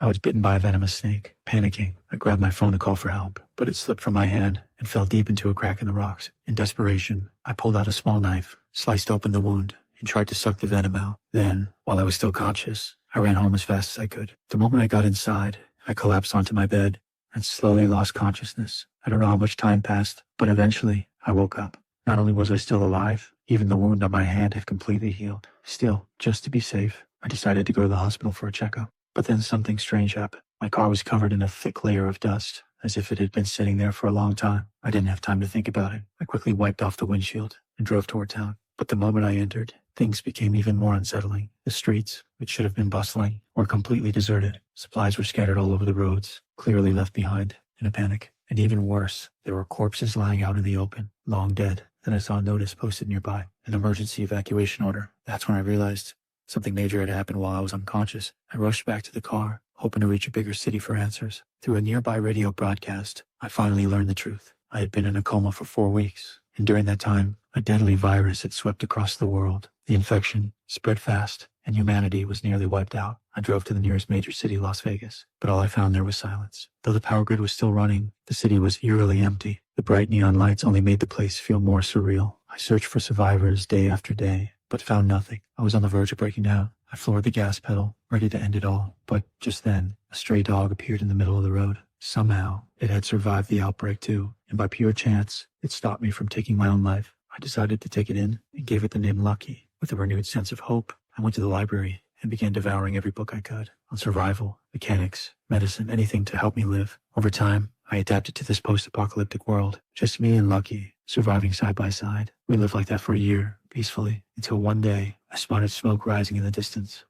I was bitten by a venomous snake. Panicking, I grabbed my phone to call for help, but it slipped from my hand and fell deep into a crack in the rocks. In desperation, I pulled out a small knife, sliced open the wound, and tried to suck the venom out. Then, while I was still conscious, I ran home as fast as I could. The moment I got inside, I collapsed onto my bed and slowly lost consciousness. I don't know how much time passed, but eventually I woke up. Not only was I still alive, even the wound on my hand had completely healed. Still, just to be safe, I decided to go to the hospital for a checkup. But then something strange happened. My car was covered in a thick layer of dust, as if it had been sitting there for a long time. I didn't have time to think about it. I quickly wiped off the windshield and drove toward town. But the moment I entered, things became even more unsettling. The streets, which should have been bustling, were completely deserted. Supplies were scattered all over the roads, clearly left behind in a panic. And even worse, there were corpses lying out in the open, long dead. Then I saw a notice posted nearby, an emergency evacuation order. That's when I realized something major had happened while I was unconscious. I rushed back to the car, hoping to reach a bigger city for answers. Through a nearby radio broadcast, I finally learned the truth. I had been in a coma for 4 weeks, and during that time, a deadly virus had swept across the world. The infection spread fast, and humanity was nearly wiped out. I drove to the nearest major city, Las Vegas, but all I found there was silence. Though the power grid was still running, the city was eerily empty. The bright neon lights only made the place feel more surreal. I searched for survivors day after day, but found nothing. I was on the verge of breaking down. I floored the gas pedal, ready to end it all. But just then, a stray dog appeared in the middle of the road. Somehow, it had survived the outbreak too, and by pure chance, it stopped me from taking my own life. I decided to take it in and gave it the name Lucky. With a renewed sense of hope, I went to the library and began devouring every book I could on survival, mechanics, medicine, anything to help me live. Over time, I adapted to this post-apocalyptic world. Just me and Lucky, surviving side by side. We lived like that for a year, peacefully, until one day, I spotted smoke rising in the distance.